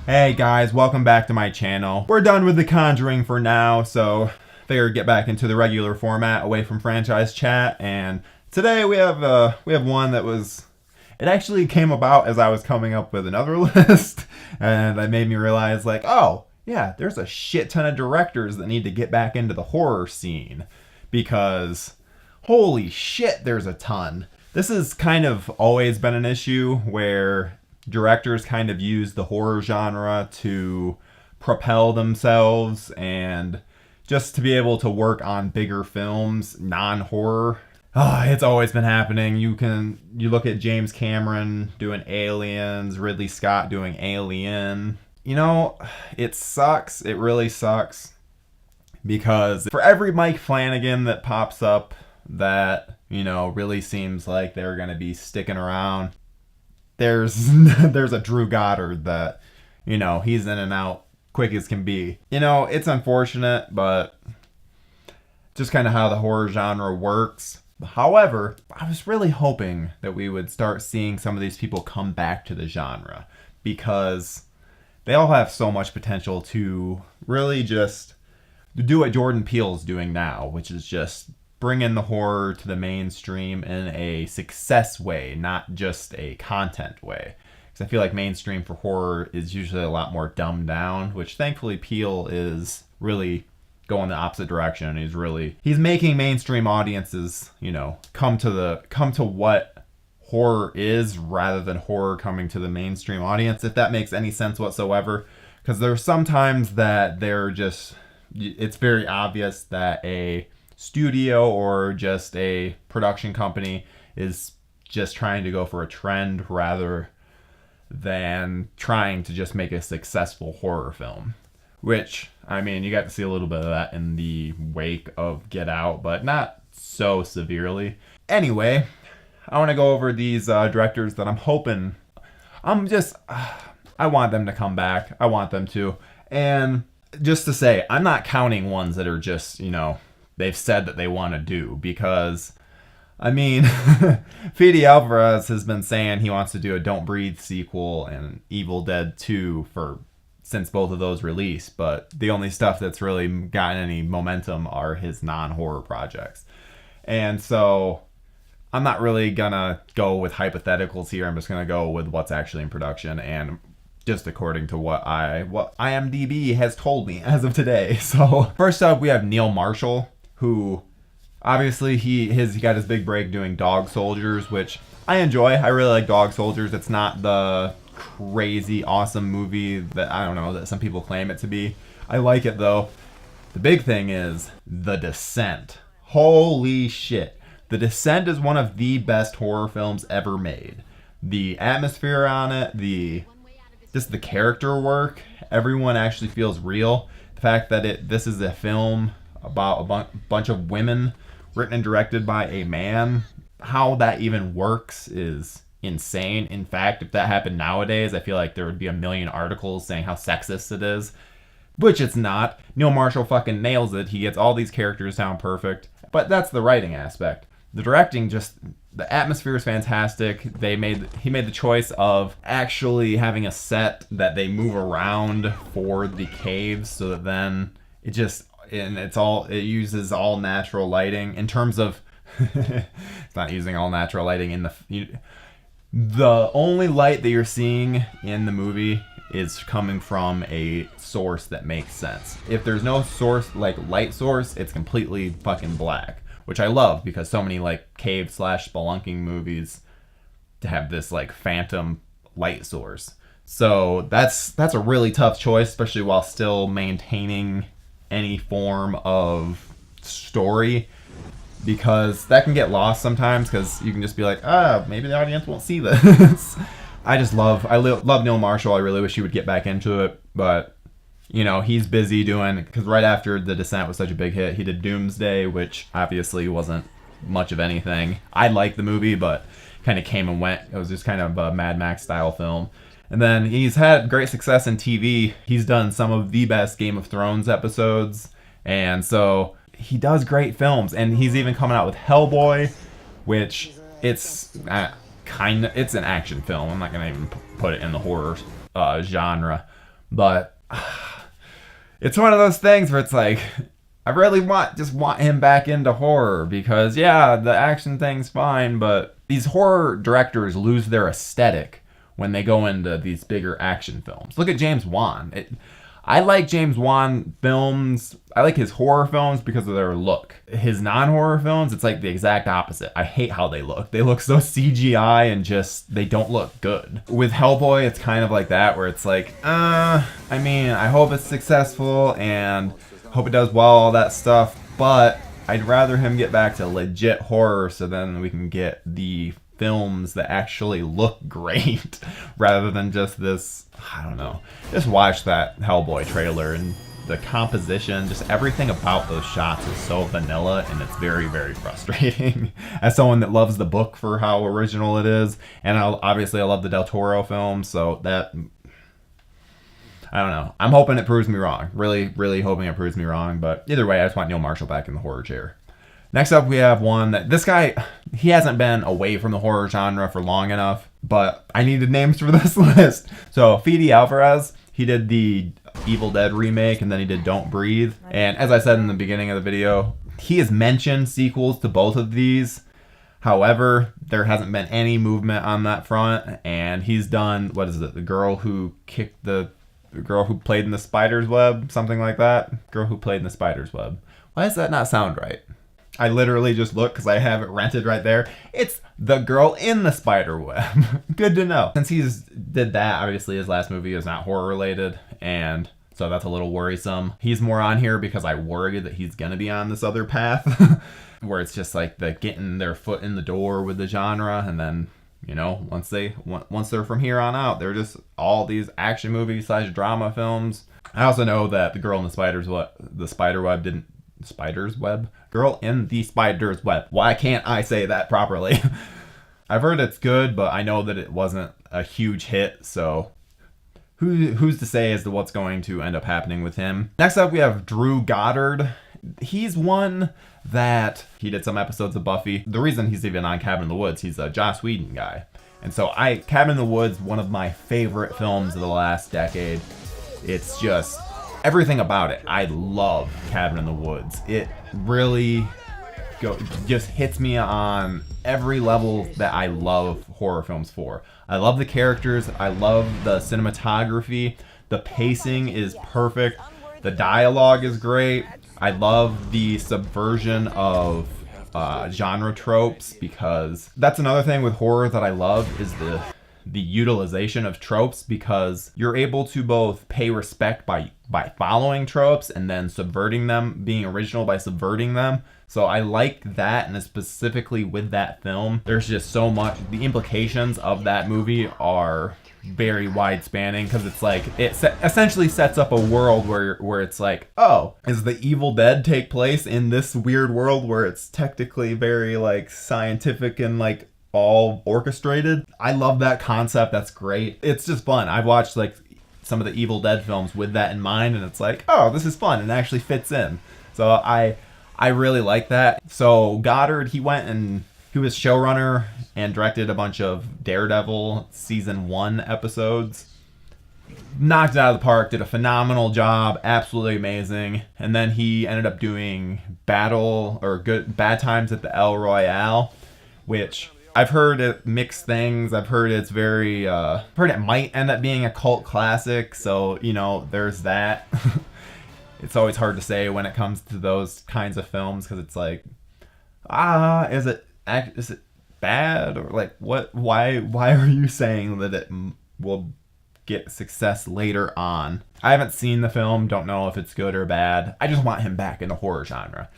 Hey guys, welcome back to my channel. We're done with The Conjuring for now, so figured get back into the regular format away from franchise chat. And today we have one that was, it actually came about as I was coming up with another list, and it made me realize like, oh yeah, there's a shit ton of directors that need to get back into the horror scene because holy shit, there's a ton. This has kind of always been an issue where directors kind of use the horror genre to propel themselves and just to be able to work on bigger films, non-horror. It's always been happening. You look at James Cameron doing Aliens, Ridley Scott doing Alien. You know, it sucks. It really sucks because for every Mike Flanagan that pops up that, really seems like they're going to be sticking around, there's a Drew Goddard that, he's in and out quick as can be. It's unfortunate, but just kind of how the horror genre works. However, I was really hoping that we would start seeing some of these people come back to the genre because they all have so much potential to really just do what Jordan Peele's doing now, which is just bring in the horror to the mainstream in a success way, not just a content way. Because I feel like mainstream for horror is usually a lot more dumbed down, which thankfully Peele is really going the opposite direction. He's making mainstream audiences, come to what horror is rather than horror coming to the mainstream audience, if that makes any sense whatsoever. Because there's sometimes that it's very obvious that a studio or just a production company is just trying to go for a trend rather than trying to just make a successful horror film. Which, you got to see a little bit of that in the wake of Get Out, but not so severely. Anyway, I want to go over these directors that I'm hoping. I want them to come back. I want them to. And just to say, I'm not counting ones that are just, they've said that they want to do, because Fede Alvarez has been saying he wants to do a Don't Breathe sequel and Evil Dead 2 since both of those released, but the only stuff that's really gotten any momentum are his non-horror projects. And so I'm not really gonna go with hypotheticals here. I'm just gonna go with what's actually in production and just according to what IMDb has told me as of today. So first up, we have Neil Marshall, who obviously he got his big break doing Dog Soldiers, which I enjoy. I really like Dog Soldiers. It's not the crazy awesome movie that some people claim it to be. I like it though. The big thing is The Descent. Holy shit. The Descent is one of the best horror films ever made. The atmosphere on it, just the character work, everyone actually feels real. The fact that this is a film about a bunch of women written and directed by a man, how that even works is insane. In fact, if that happened nowadays, I feel like there would be a million articles saying how sexist it is, which it's not. Neil Marshall fucking nails it. He gets all these characters down perfect, but that's the writing aspect. The directing, the atmosphere is fantastic. He made the choice of actually having a set that they move around for the caves, so that then it uses all natural lighting in terms of it's not using all natural lighting in the only light that you're seeing in the movie is coming from a source that makes sense. If there's no source, like light source, it's completely fucking black, which I love because so many like cave / spelunking movies have this like phantom light source. So that's a really tough choice, especially while still maintaining any form of story, because that can get lost sometimes because you can just be like, maybe the audience won't see this. I love Neil Marshall. I really wish he would get back into it, but he's busy because right after The Descent was such a big hit, he did Doomsday, which obviously wasn't much of anything. I liked the movie, but kind of came and went. It was just kind of a Mad Max style film. And then he's had great success in TV. He's done some of the best Game of Thrones episodes, and so he does great films. And he's even coming out with Hellboy, which it's an action film. I'm not gonna even put it in the horror genre, But it's one of those things where it's like, I really want him back into horror, because yeah, the action thing's fine, but these horror directors lose their aesthetic when they go into these bigger action films. Look at James Wan. I like James Wan films. I like his horror films because of their look. His non-horror films, it's like the exact opposite. I hate how they look. They look so CGI and just, they don't look good. With Hellboy, it's kind of like that, where it's like, I mean, I hope it's successful and hope it does well, all that stuff, but I'd rather him get back to legit horror so then we can get the films that actually look great rather than just this, I don't know. Just watch that Hellboy trailer and the composition, just everything about those shots is so vanilla, and it's very, very frustrating. As someone that loves the book for how original it is, and obviously I love the Del Toro films, so that, I don't know. I'm hoping it proves me wrong. Really, really hoping it proves me wrong, but either way, I just want Neil Marshall back in the horror chair. Next up, we have one that this guy, he hasn't been away from the horror genre for long enough, but I needed names for this list. So Fede Alvarez, he did the Evil Dead remake, and then he did Don't Breathe. And as I said in the beginning of the video, he has mentioned sequels to both of these. However, there hasn't been any movement on that front, and he's done, what is it, the girl who played in the spider's web, something like that. Girl who played in the spider's web. Why does that not sound right? I literally just looked because I have it rented right there. It's the girl in the spider web. Good to know. Since he's did that, obviously his last movie is not horror related, and so that's a little worrisome. He's more on here because I worry that he's gonna be on this other path where it's just like the getting their foot in the door with the genre, and then, you know, once they're from here on out, they're just all these action movies / drama films. I also know that the girl in the spider's web. Girl in the spider's web. Why can't I say that properly? I've heard it's good, but I know that it wasn't a huge hit, so who's to say as to what's going to end up happening with him. Next up, we have Drew Goddard. He's one that he did some episodes of Buffy. The reason he's even on Cabin in the Woods, he's a Joss Whedon guy. And so Cabin in the Woods, one of my favorite films of the last decade. It's just everything about it. I love Cabin in the Woods. It really just hits me on every level that I love horror films for. I love the characters. I love the cinematography. The pacing is perfect. The dialogue is great. I love the subversion of genre tropes, because that's another thing with horror that I love is the utilization of tropes, because you're able to both pay respect by following tropes and then subverting them, being original by subverting them. So I like that, and specifically with that film, there's just so much. The implications of that movie are very wide spanning, because it's like it essentially sets up a world where it's like, oh, is the Evil Dead take place in this weird world where it's technically very like scientific and like all orchestrated. I love that concept. That's great. It's just fun. I've watched like some of the Evil Dead films with that in mind, and it's like, oh, this is fun and it actually fits in. So I really like that. So Goddard, he went and he was showrunner and directed a bunch of Daredevil season 1 episodes. Knocked it out of the park, did a phenomenal job, absolutely amazing. And then he ended up doing Bad Times at the El Royale, which I've heard it mixed things. I've heard it's very, heard it might end up being a cult classic. So, you know, there's that. It's always hard to say when it comes to those kinds of films, because it's like, is it bad, or like what? Why are you saying that it will get success later on? I haven't seen the film, don't know if it's good or bad. I just want him back in the horror genre.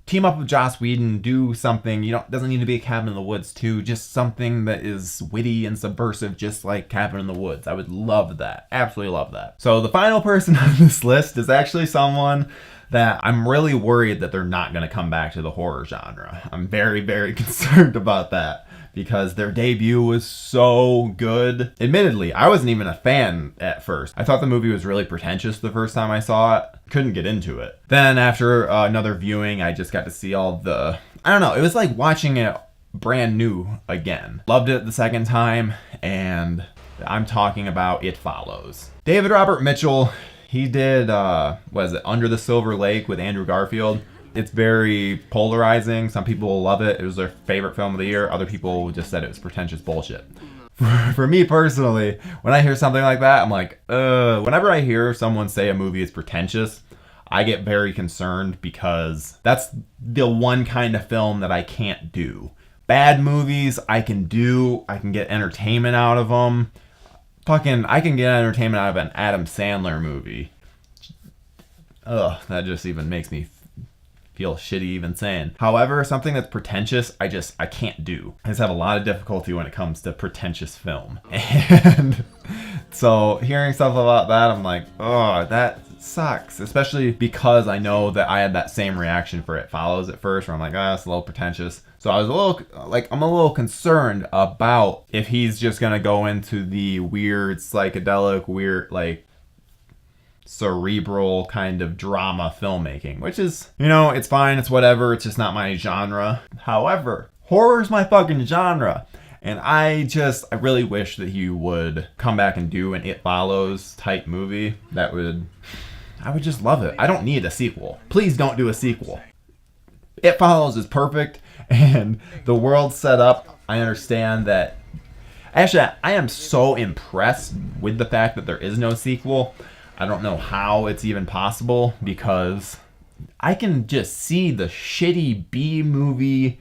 Team up with Joss Whedon, do something. Doesn't need to be a Cabin in the Woods 2, just something that is witty and subversive, just like Cabin in the Woods. I would love that. Absolutely love that. So the final person on this list is actually someone that I'm really worried that they're not going to come back to the horror genre. I'm very, very concerned about that, because their debut was so good. Admittedly, I wasn't even a fan at first. I thought the movie was really pretentious the first time I saw it. Couldn't get into it. Then after another viewing, I just got to see all the... I don't know, it was like watching it brand new again. Loved it the second time, and I'm talking about It Follows. David Robert Mitchell, he did, what is it, Under the Silver Lake with Andrew Garfield. It's very polarizing. Some people love it. It was their favorite film of the year. Other people just said it was pretentious bullshit. For me personally, when I hear something like that, I'm like, whenever I hear someone say a movie is pretentious, I get very concerned because that's the one kind of film that I can't do. Bad movies, I can do. I can get entertainment out of them. I can get entertainment out of an Adam Sandler movie. Ugh, that just even makes me feel shitty even saying. However, something that's pretentious, I can't do. I just have a lot of difficulty when it comes to pretentious film. And so hearing stuff about that, I'm like, oh, that sucks. Especially because I know that I had that same reaction for It Follows at first, where I'm like, it's a little pretentious. So I'm a little concerned about if he's just gonna go into the weird, psychedelic, cerebral kind of drama filmmaking, which is, it's fine, it's whatever, it's just not my genre. However, horror's my fucking genre. And I really wish that he would come back and do an It Follows type movie. I would just love it. I don't need a sequel. Please don't do a sequel. It Follows is perfect, and the world set up, I understand that. Actually, I am so impressed with the fact that there is no sequel. I don't know how it's even possible, because I can just see the shitty B-movie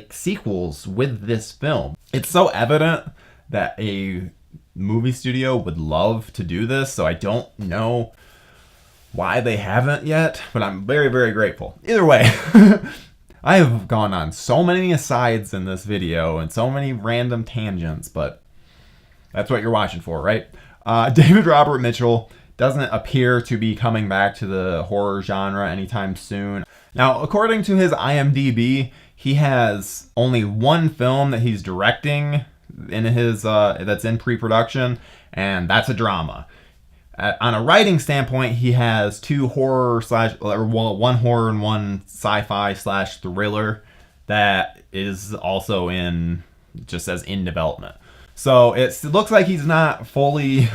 sequels with this film. It's so evident that a movie studio would love to do this, so I don't know why they haven't yet, but I'm very, very grateful. Either way, I have gone on so many asides in this video and so many random tangents, but that's what you're watching for, right? David Robert Mitchell doesn't appear to be coming back to the horror genre anytime soon. Now, according to his IMDb, he has only one film that he's directing in his that's in pre-production, and that's a drama. On a writing standpoint, he has one horror and one sci-fi / thriller that is also in development. So it looks like he's not fully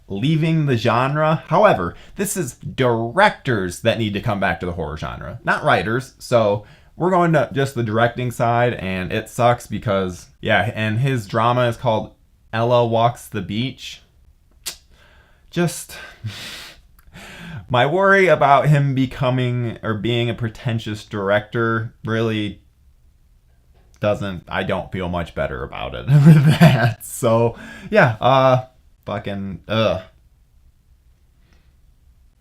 leaving the genre. However, this is directors that need to come back to the horror genre, not writers. So we're going to just the directing side, and it sucks because, and his drama is called Ella Walks the Beach. Just my worry about him becoming or being a pretentious director really I don't feel much better about it with that. So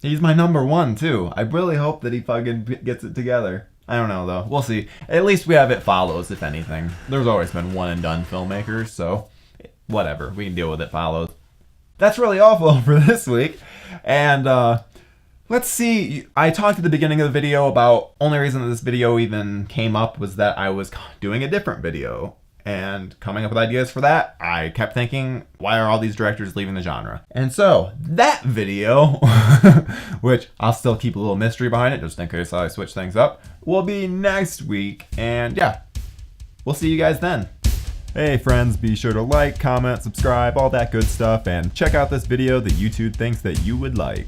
he's my number one too. I really hope that he fucking gets it together. I don't know though. We'll see. At least we have It Follows, if anything. There's always been one and done filmmakers, so whatever. We can deal with It Follows. That's really awful for this week. And let's see. I talked at the beginning of the video about only reason that this video even came up was that I was doing a different video and coming up with ideas for that. I kept thinking, why are all these directors leaving the genre? And so that video, which I'll still keep a little mystery behind it just in case I switch things up, will be next week. And we'll see you guys then. Hey friends, be sure to like, comment, subscribe, all that good stuff, and check out this video that YouTube thinks that you would like.